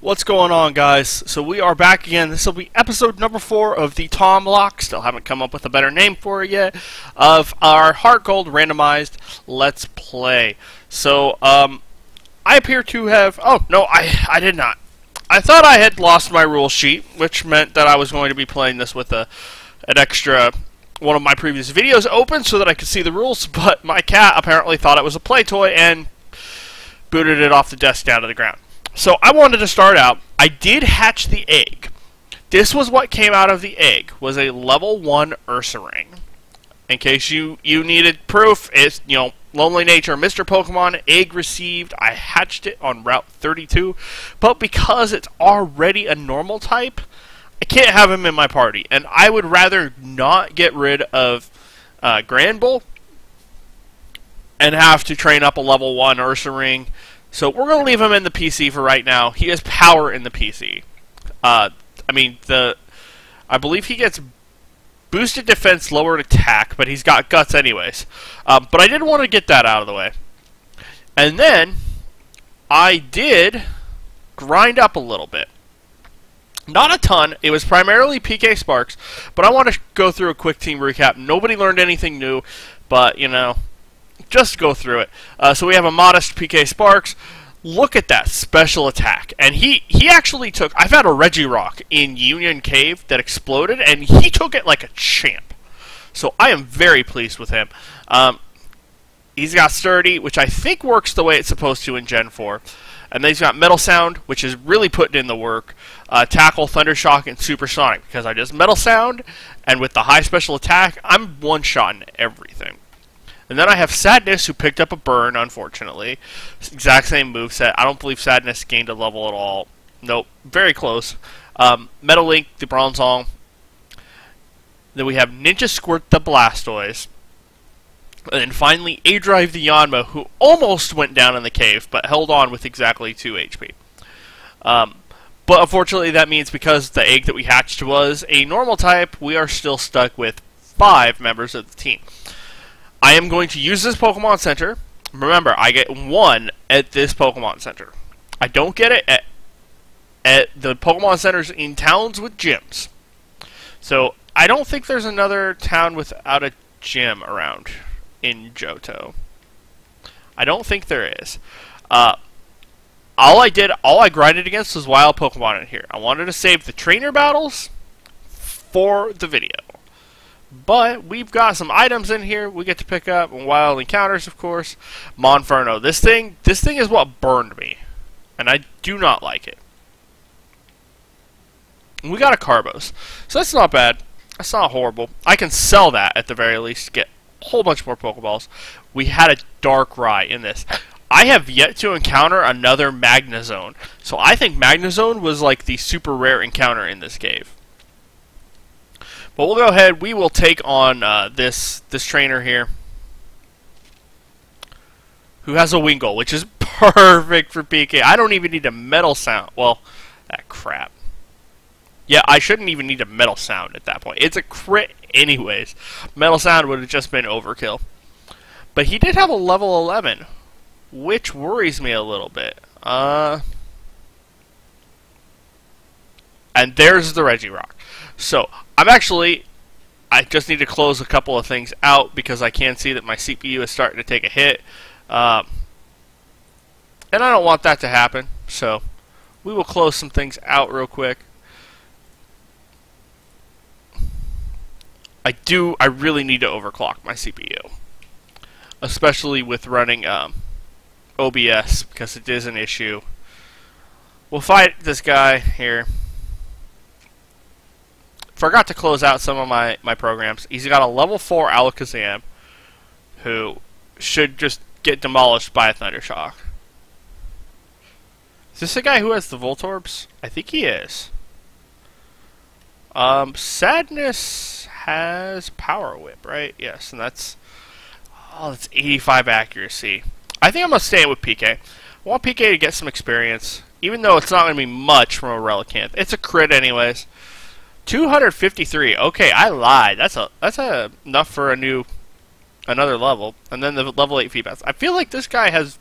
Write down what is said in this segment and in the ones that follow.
What's going on, guys? So we are back again. This will be episode number 4 of the Tom Lock. Still haven't come up with a better name for it yet. Of our Heart Gold Randomized Let's Play. So, I appear to have... Oh, no, I did not. I thought I had lost my rule sheet, which meant that I was going to be playing this with an extra... one of my previous videos open so that I could see the rules, but my cat apparently thought it was a play toy and booted it off the desk down to the ground. So I wanted to start out. I did hatch the egg. This was what came out of the egg, was a level 1 Ursa ring. In case you needed proof, it's, Lonely Nature, Mr. Pokemon, egg received. I hatched it on Route 32, but because it's already a normal type, I can't have him in my party, and I would rather not get rid of Granbull and have to train up a level 1 Ursa ring. So we're going to leave him in the PC for right now. He has power in the PC. I believe he gets boosted defense, lowered attack, but he's got guts anyways. But I did want to get that out of the way. And then I did grind up a little bit. Not a ton. It was primarily PK Sparks, but I want to go through a quick team recap. Nobody learned anything new, but, just go through it. So we have a modest PK Sparks. Look at that special attack. And he actually took... I've had a Regirock in Union Cave that exploded, and he took it like a champ. So I am very pleased with him. He's got Sturdy, which I think works the way it's supposed to in Gen 4. And then he's got Metal Sound, which is really putting in the work. Tackle, Thunder Shock, and Supersonic. Because I just Metal Sound, and with the high special attack, I'm one-shotting everything. And then I have Sadness, who picked up a burn, unfortunately. Exact same moveset. I don't believe Sadness gained a level at all. Nope. Very close. Metal Link, the Bronzong. Then we have Ninja Squirt, the Blastoise. And then finally, A-Drive, the Yanma, who almost went down in the cave, but held on with exactly 2 HP. But unfortunately, that means because the egg that we hatched was a normal type, we are still stuck with 5 members of the team. I am going to use this Pokemon Center. Remember, I get 1 at this Pokemon Center. I don't get it at the Pokemon Centers in towns with gyms. So, I don't think there's another town without a gym around in Johto. I don't think there is. All I grinded against was wild Pokemon in here. I wanted to save the trainer battles for the video. But we've got some items in here we get to pick up, and wild encounters, of course. Monferno. This thing is what burned me, and I do not like it. And we got a Carbos, so that's not bad. That's not horrible. I can sell that at the very least to get a whole bunch more Pokeballs. We had a Darkrai in this. I have yet to encounter another Magnezone, so I think Magnezone was like the super rare encounter in this cave. But we'll go ahead. We will take on this trainer here, who has a Wingull, which is perfect for PK. I don't even need a Metal Sound. Well, that crap. Yeah, I shouldn't even need a Metal Sound at that point. It's a crit anyways. Metal Sound would have just been overkill. But he did have a level 11, which worries me a little bit. And there's the Regirock. So, I just need to close a couple of things out because I can see that my CPU is starting to take a hit. And I don't want that to happen. So, we will close some things out real quick. I really need to overclock my CPU. Especially with running OBS, because it is an issue. We'll fight this guy here. Forgot to close out some of my programs. He's got a level 4 Alakazam, who should just get demolished by a Thunder Shock. Is this the guy who has the Voltorbs? I think he is. Sadness has Power Whip, right? Yes, and that's 85 accuracy. I think I'm gonna stay with PK. I want PK to get some experience, even though it's not gonna be much from a Relicanth. It's a crit anyways. 253. Okay, I lied. That's enough for another level. And then the level 8 feedbacks. I feel like this guy has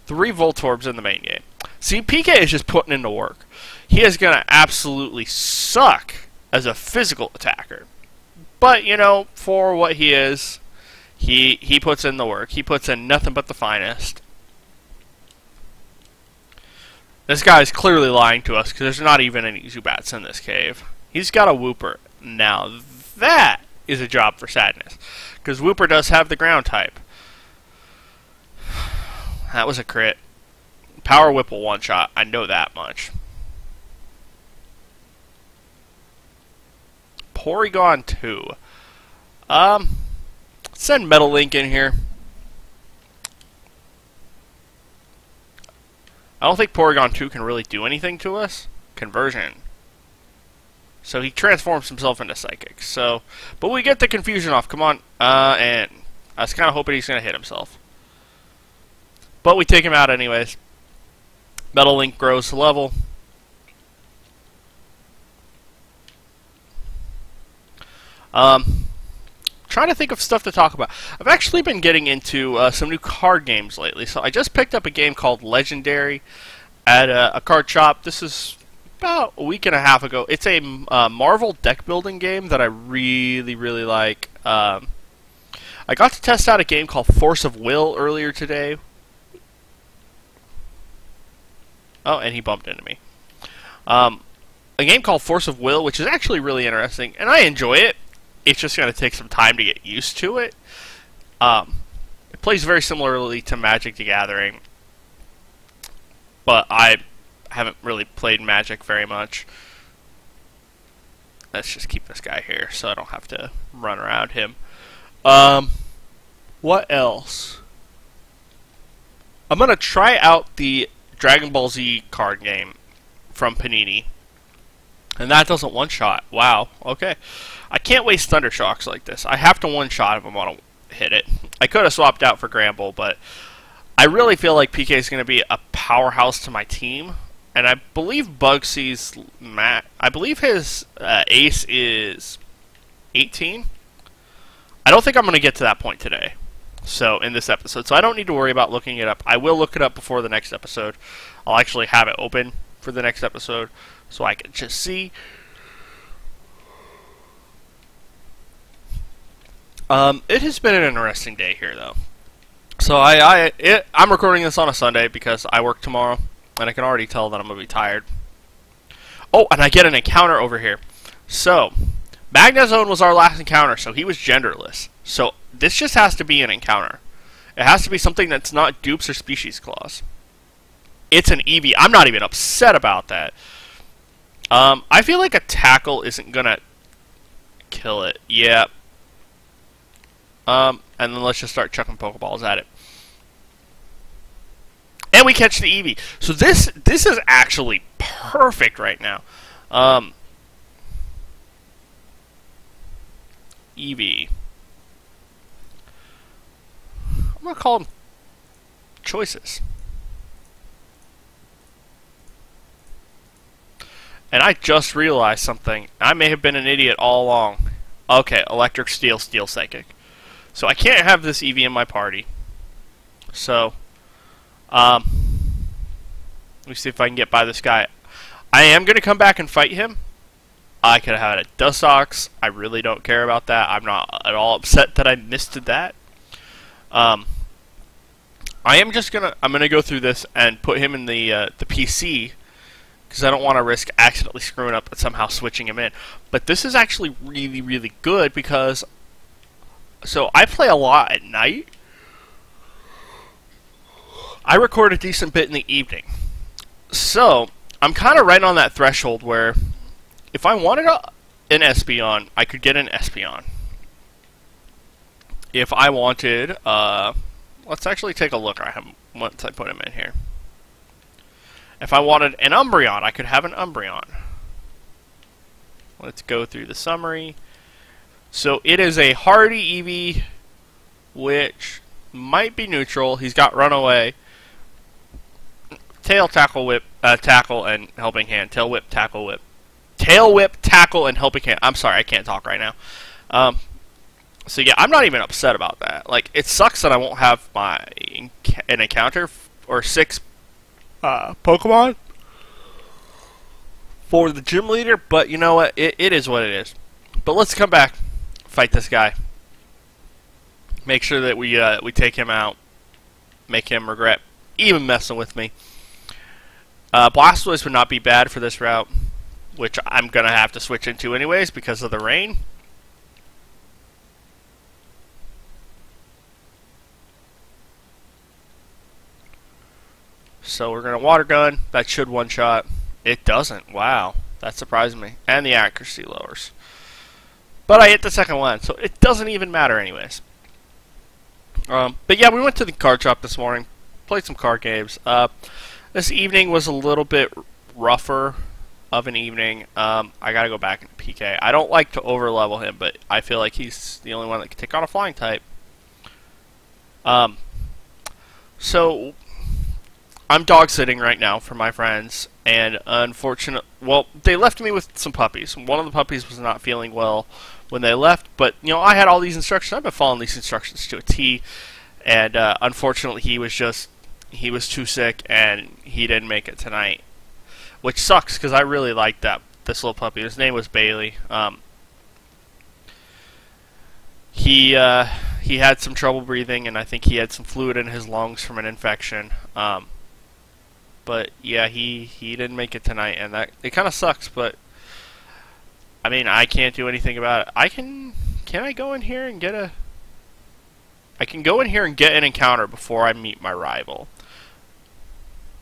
3 Voltorbs in the main game. See, PK is just putting in the work. He is going to absolutely suck as a physical attacker. But, you know, for what he is, he puts in the work. He puts in nothing but the finest. This guy is clearly lying to us because there's not even any Zubats in this cave. He's got a Wooper. Now, that is a job for Sadness. Because Wooper does have the ground type. That was a crit. Power Whip will one-shot. I know that much. Porygon 2. Send Metal Link in here. I don't think Porygon 2 can really do anything to us. Conversion. So he transforms himself into Psychic. So, but we get the confusion off. Come on. And I was kind of hoping he's going to hit himself. But we take him out anyways. Metal Link grows to level. Trying to think of stuff to talk about. I've actually been getting into some new card games lately. So I just picked up a game called Legendary at a card shop. This is about a week and a half ago. It's a Marvel deck building game that I really, really like. I got to test out a game called Force of Will earlier today. Oh, and he bumped into me. A game called Force of Will, which is actually really interesting, and I enjoy it. It's just going to take some time to get used to it. It plays very similarly to Magic the Gathering, but I haven't really played Magic very much. Let's just keep this guy here so I don't have to run around him. What else? I'm going to try out the Dragon Ball Z card game from Panini. And that doesn't one-shot. Wow. Okay. I can't waste Thunder Shocks like this. I have to one-shot if I want to hit it. I could have swapped out for Gramble, but I really feel like PK is going to be a powerhouse to my team. And I believe Bugsy's I believe his ace is 18. I don't think I'm going to get to that point today. So, in this episode. So I don't need to worry about looking it up. I will look it up before the next episode. I'll actually have it open for the next episode so I can just see. It has been an interesting day here, though. So I'm recording this on a Sunday because I work tomorrow, and I can already tell that I'm going to be tired. Oh, and I get an encounter over here. So, Magnezone was our last encounter, so he was genderless. So, this just has to be an encounter. It has to be something that's not Dupes or Species Clause. It's an Eevee. I'm not even upset about that. I feel like a Tackle isn't going to kill it. Yeah. And then let's just start chucking Pokeballs at it. And we catch the Eevee. So this is actually perfect right now. Eevee. I'm going to call them choices. And I just realized something. I may have been an idiot all along. Okay, Electric, Steel, Steel, Psychic. So I can't have this Eevee in my party. So, let me see if I can get by this guy. I am going to come back and fight him. I could have had a Dustox. I really don't care about that. I'm not at all upset that I missed that. I'm gonna go through this and put him in the PC because I don't want to risk accidentally screwing up and somehow switching him in. But this is actually really, really good because so I play a lot at night. I record a decent bit in the evening. So I'm kind of right on that threshold where if I wanted an Espeon, I could get an Espeon. If I wanted, let's actually take a look at him once I put him in here. If I wanted an Umbreon, I could have an Umbreon. Let's go through the summary. So it is a hardy Eevee, which might be neutral. He's got Runaway, Tail, Tackle, Whip, Tackle, and Helping Hand. Tail, Whip, Tackle, Whip. Tail, Whip, Tackle, and Helping Hand. I'm sorry, I can't talk right now. So yeah, I'm not even upset about that. Like, it sucks that I won't have an encounter or 6 Pokemon for the gym leader, but you know what? It is what it is. But let's come back, fight this guy. Make sure that we take him out, make him regret even messing with me. Blastoise would not be bad for this route, which I'm gonna have to switch into anyways because of the rain. So we're gonna water gun. That should one shot. It doesn't. Wow, that surprised me. And the accuracy lowers. But I hit the second one, so it doesn't even matter anyways. But yeah, we went to the card shop this morning, played some card games. This evening was a little bit rougher of an evening. I gotta go back into PK. I don't like to overlevel him, but I feel like he's the only one that can take on a flying type. So I'm dog sitting right now for my friends, and well, they left me with some puppies. One of the puppies was not feeling well when they left, but you know, I had all these instructions. I've been following these instructions to a T, and unfortunately he was too sick and he didn't make it tonight, which sucks because I really liked this little puppy. His name was Bailey. He had some trouble breathing, and I think he had some fluid in his lungs from an infection. But yeah, he didn't make it tonight, and it kind of sucks. But I mean, I can't do anything about it. Can I go in here and get I can go in here and get an encounter before I meet my rival.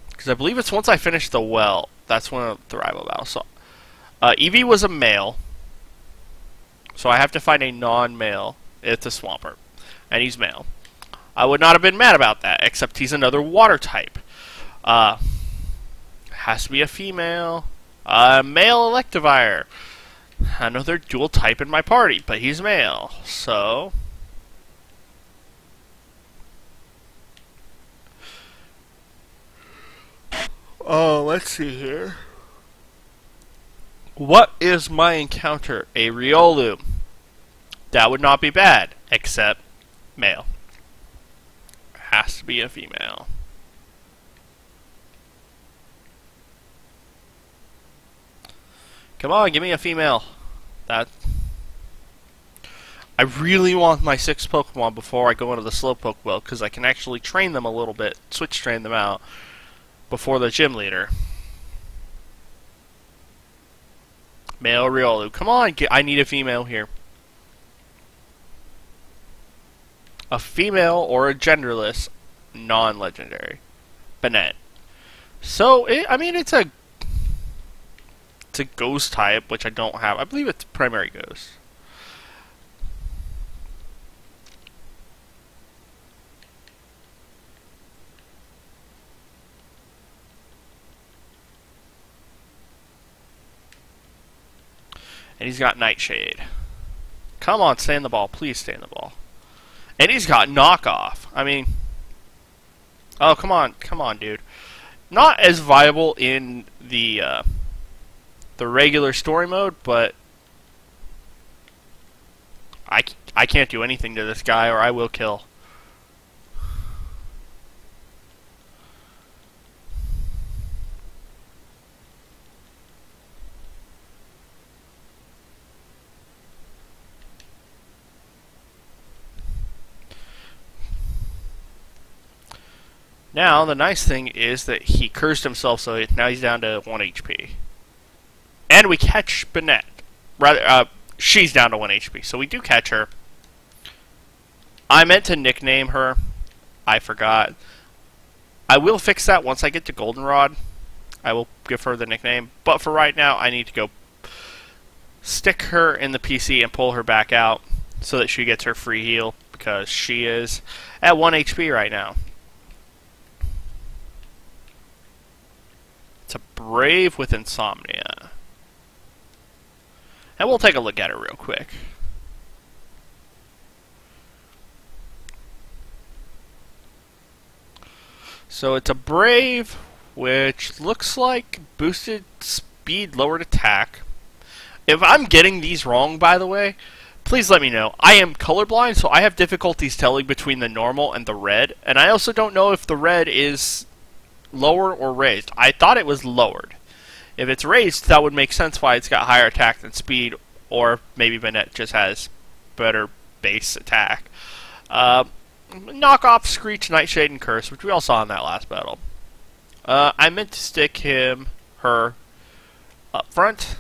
Because I believe it's once I finish the well, that's when the rival battle. So, Eevee was a male, so I have to find a non-male. It's a Swampert, and he's male. I would not have been mad about that, except he's another water type. Has to be a female. Male Electivire. Another dual type in my party, but he's male, so... Oh, let's see here. What is my encounter? A Riolu. That would not be bad, except male. Has to be a female. Come on, give me a female. I really want my 6 Pokemon before I go into the Slowpoke well, because I can actually train them a little bit, switch train them out before the gym leader. Male Riolu. Come on, I need a female here. A female or a genderless non-legendary. Banette. So, I mean, it's a ghost type, which I don't have. I believe it's primary ghost. And he's got Nightshade. Come on, stay in the ball. Please stay in the ball. And he's got Knockoff. I mean... Oh, come on. Come on, dude. Not as viable in the regular story mode, but... I can't do anything to this guy, or I will kill. Now, the nice thing is that he cursed himself, so now he's down to 1 HP. And we catch Banette. Rather, she's down to 1 HP, so we do catch her. I meant to nickname her. I forgot. I will fix that once I get to Goldenrod. I will give her the nickname. But for right now, I need to go stick her in the PC and pull her back out so that she gets her free heal, because she is at 1 HP right now. It's a Brave with Insomnia. And we'll take a look at her real quick. So it's a Brave, which looks like boosted speed, lowered attack. If I'm getting these wrong, by the way, please let me know. I am colorblind, so I have difficulties telling between the normal and the red. And I also don't know if the red is lowered or raised? I thought it was lowered. If it's raised, that would make sense why it's got higher attack than speed, or maybe Banette just has better base attack. Knock off Screech, Nightshade, and Curse, which we all saw in that last battle. I meant to stick her up front.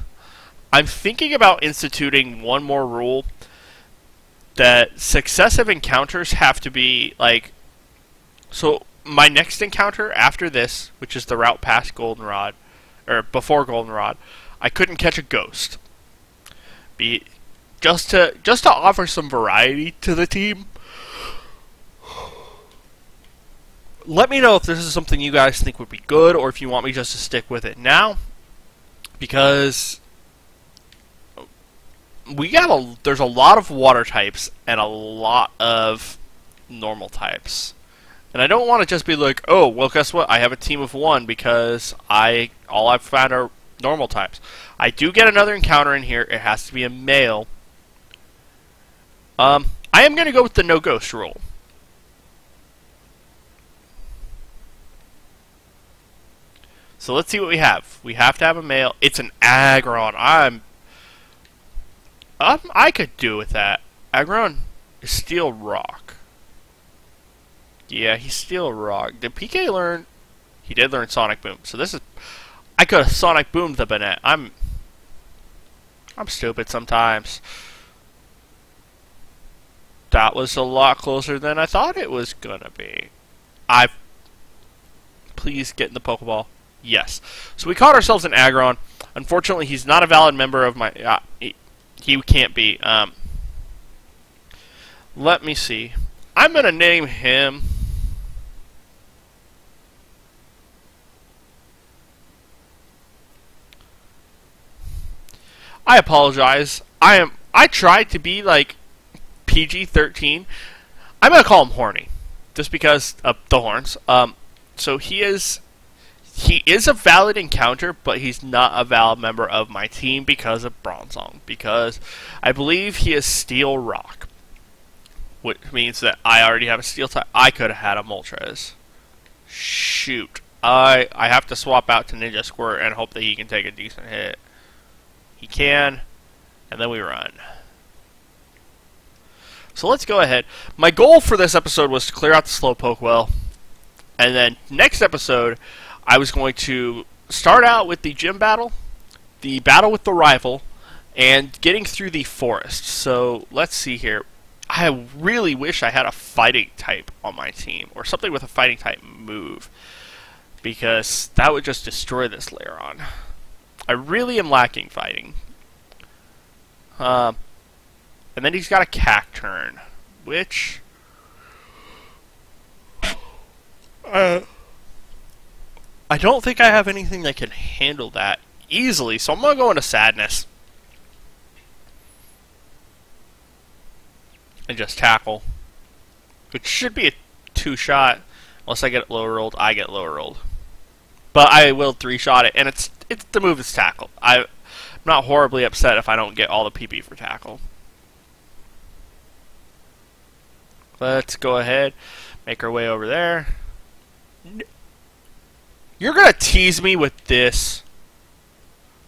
I'm thinking about instituting one more rule that successive encounters have to be like. So my next encounter after this, which is the route past Goldenrod, or before Goldenrod, I couldn't catch a ghost. Just to offer some variety to the team. Let me know if this is something you guys think would be good, or if you want me just to stick with it now, because there's a lot of water types and a lot of normal types, and I don't want to just be like, oh, well, guess what? I have a team of one because all I've found are normal types. I do get another encounter in here. It has to be a male. I am going to go with the no ghost rule. So let's see what we have. We have to have a male. It's an Aggron. I could do with that. Aggron is Steel Rock. Yeah, he's Steel Rock. Did PK learn? He did learn Sonic Boom. So this is. I could have Sonic Boomed the Banette. I'm stupid sometimes. That was a lot closer than I thought it was gonna be. Please get in the Pokeball. Yes. So we caught ourselves an Aggron. Unfortunately, he's not a valid member of my. He can't be. Let me see. I'm gonna name him. I apologize. I tried to be like PG-13. I'm gonna call him Horny, just because of the horns. So he is a valid encounter, but he's not a valid member of my team because of Bronzong. Because I believe he is Steel Rock, which means that I already have a Steel type. I could have had a Moltres. Shoot. I have to swap out to Ninja Squirt and hope that he can take a decent hit. He can, and then we run. So let's go ahead. My goal for this episode was to clear out the Slowpoke well, and then next episode I was going to start out with the gym battle, the battle with the rival, and getting through the forest. So let's see here. I really wish I had a fighting type on my team, or something with a fighting type move, because that would just destroy this Lairon. I really am lacking fighting. And then he's got a Cacturn, which I don't think I have anything that can handle that easily, so I'm going to go into Sadness. And just tackle. Which should be a 2-shot. Unless I get it lower rolled, I get lower rolled. But I will 3-shot it, and it's the move is tackle. I'm not horribly upset if I don't get all the PP for tackle. Let's go ahead, make our way over there. You're gonna tease me with this?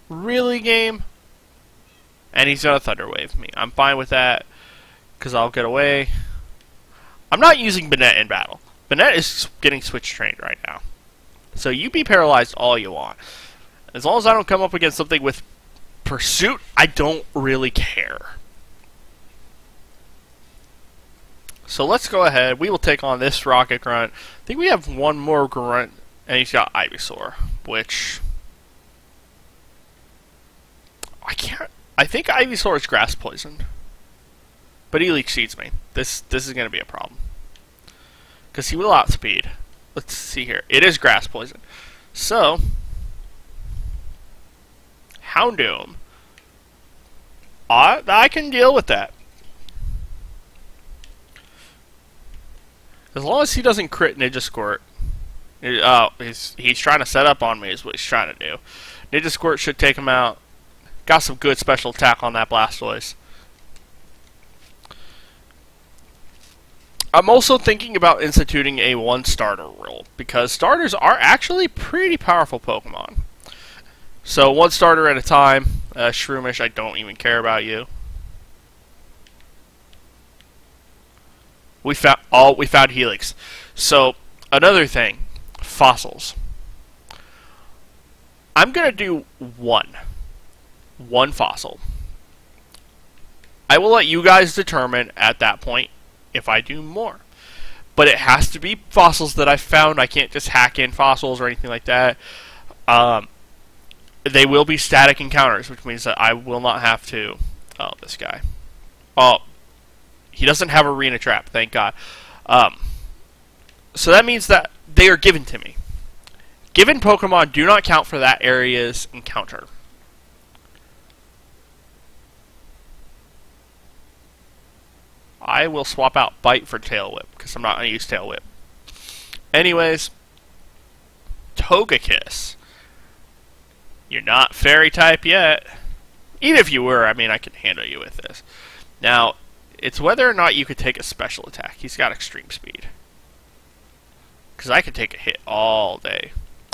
Really, game? And he's gonna Thunder Wave me. I'm fine with that, because I'll get away. I'm not using Banette in battle. Banette is getting switch trained right now. So you be paralyzed all you want. As long as I don't come up against something with Pursuit, I don't really care. So let's go ahead. We will take on this Rocket Grunt. I think we have one more Grunt, and he's got Ivysaur, which I think Ivysaur is Grass Poison, but he Leech Seeds me. This is going to be a problem because he will outspeed. Let's see here. It is Grass Poison. So, Houndoom. I can deal with that. As long as he doesn't crit Ninja Squirt. Oh, he's trying to set up on me is what he's trying to do. Ninja Squirt should take him out. Got some good special attack on that Blastoise. I'm also thinking about instituting a one starter rule, because starters are actually pretty powerful Pokemon. So one starter at a time. Shroomish, I don't even care about you. We found Helix. So another thing, fossils. I'm gonna do one fossil. I will let you guys determine at that point if I do more. But it has to be fossils that I found. I can't just hack in fossils or anything like that. They will be static encounters, which means that I will not have to... Oh, this guy. Oh, he doesn't have Arena Trap, thank God. So that means that they are given to me. Given Pokemon do not count for that area's encounter. I will swap out Bite for Tail Whip, because I'm not going to use Tail Whip. Anyways, Togekiss. You're not Fairy type yet. Even if you were, I mean, I can handle you with this. Now, it's whether or not you could take a special attack. He's got extreme speed. Because I could take a hit all day.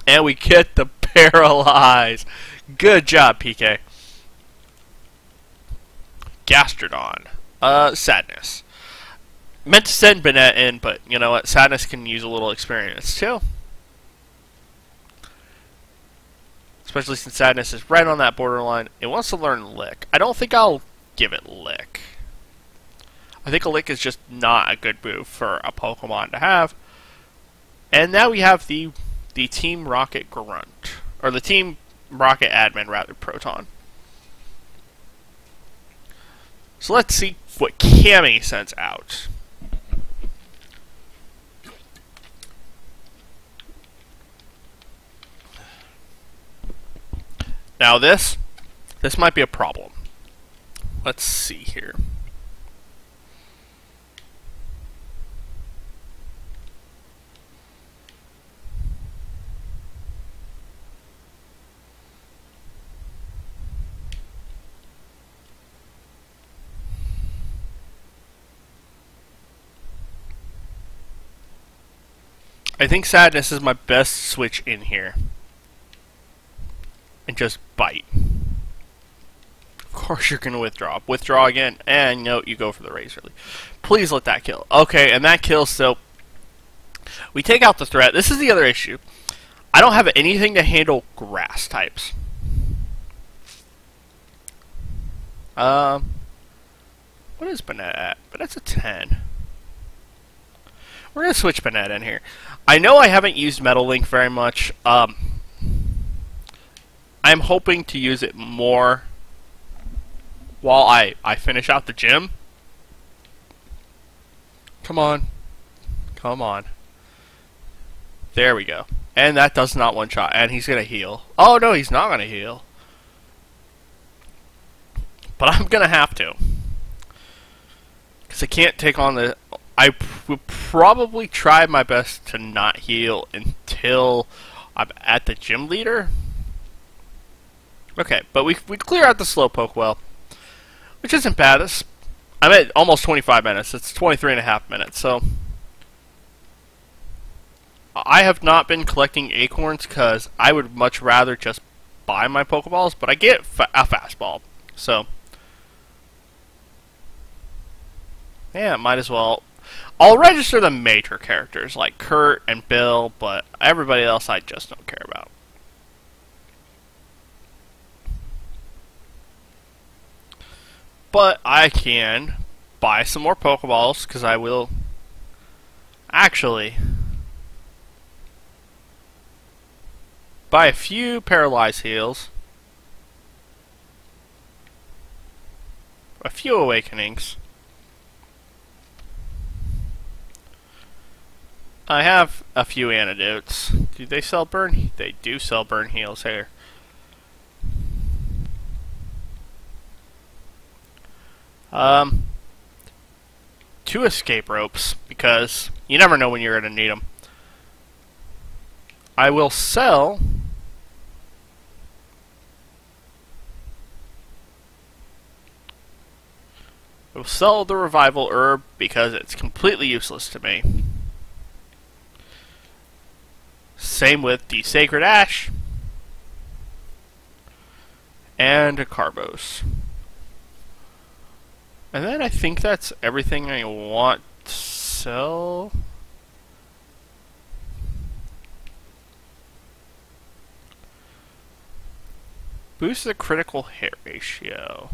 And we get the Paralyze. Good job, PK. Gastrodon. Sadness. Meant to send Banette in, but you know what? Sadness can use a little experience too. Especially since Sadness is right on that borderline. It wants to learn Lick. I don't think I'll give it Lick. I think a Lick is just not a good move for a Pokemon to have. And now we have the Team Rocket Grunt. Or the Team Rocket Admin, rather, Proton. So let's see what Cammy sends out. Now this might be a problem. Let's see here. I think Sadness is my best switch in here. And just Bite. Of course you're going to withdraw. Withdraw again, and no, you go for the Razor Leaf. Please let that kill. Okay, and that kills, so we take out the threat. This is the other issue. I don't have anything to handle grass types. What is Banette at? Banette's a 10. We're going to switch Banette in here. I know I haven't used Metal Link very much. I'm hoping to use it more while I finish out the gym. Come on. Come on. There we go. And that does not one-shot. And he's going to heal. Oh, no, he's not going to heal. But I'm going to have to. Because I can't take on the... I would probably try my best to not heal until I'm at the gym leader. Okay, but we clear out the Slowpoke well, which isn't bad. I'm at almost 25 minutes. It's 23 and a half minutes, so... I have not been collecting acorns because I would much rather just buy my Pokeballs, but I get a fastball, so... Yeah, might as well... I'll register the major characters, like Kurt and Bill, but everybody else I just don't care about. But I can buy some more Pokeballs, because I will actually buy a few Paralyze Heals, a few Awakenings. I have a few antidotes. Do they sell burn? They do sell burn heals here. Two escape ropes, because you never know when you're going to need them. I will sell I will sell the revival herb because it's completely useless to me. Same with the sacred ash and a carbos. And then I think that's everything I want to sell. Boost the critical hit ratio.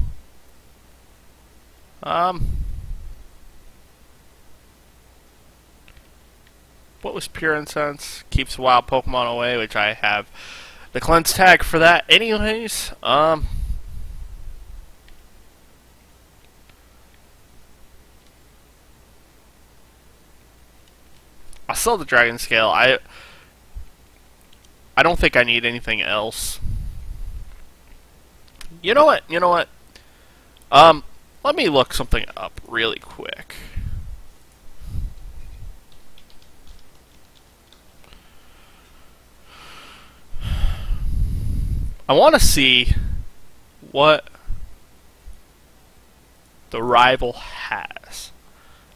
What was pure incense? Keeps wild Pokemon away, which I have the cleanse tag for that anyways. I'll sell the dragon scale. I don't think I need anything else. You know what? Let me look something up really quick. I want to see what the rival has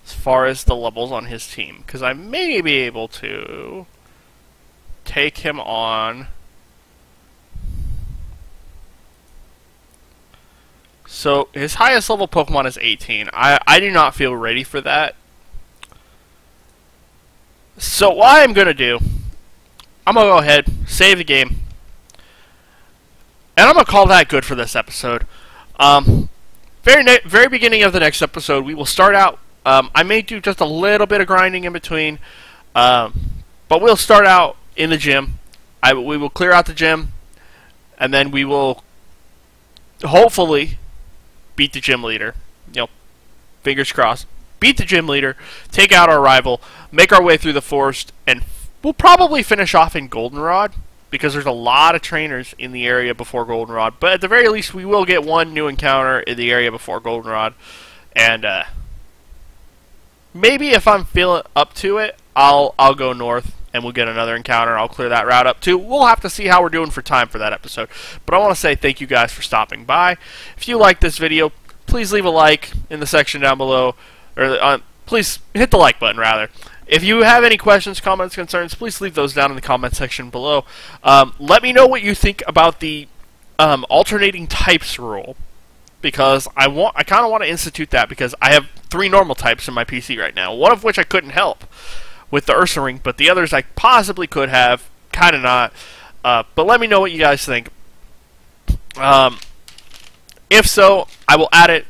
as far as the levels on his team, because I may be able to take him on. So his highest level Pokemon is 18. I do not feel ready for that. So what I'm going to do, I'm going to go ahead, save the game, and I'm going to call that good for this episode. Very beginning of the next episode, we will start out. I may do just a little bit of grinding in between, but we'll start out in the gym. We will clear out the gym, and then we will hopefully beat the gym leader. You know, fingers crossed. Beat the gym leader, take out our rival, make our way through the forest, and we'll probably finish off in Goldenrod, because there's a lot of trainers in the area before Goldenrod. But at the very least, we will get one new encounter in the area before Goldenrod. And maybe if I'm feeling up to it, I'll go north and we'll get another encounter. I'll clear that route up too. We'll have to see how we're doing for time for that episode. But I want to say thank you guys for stopping by. If you like this video, please leave a like in the section down below. Or please hit the like button, rather. If you have any questions, comments, concerns, please leave those down in the comment section below. Let me know what you think about the alternating types rule, because I kind of want to institute that, because I have 3 normal types in my PC right now, one of which I couldn't help with the Ursa Ring, but the others I possibly could have, kind of not. But let me know what you guys think. If so, I will add it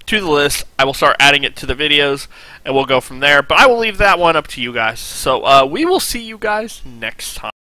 to the list. I will start adding it to the videos, and we'll go from there. But I will leave that one up to you guys. So we will see you guys next time.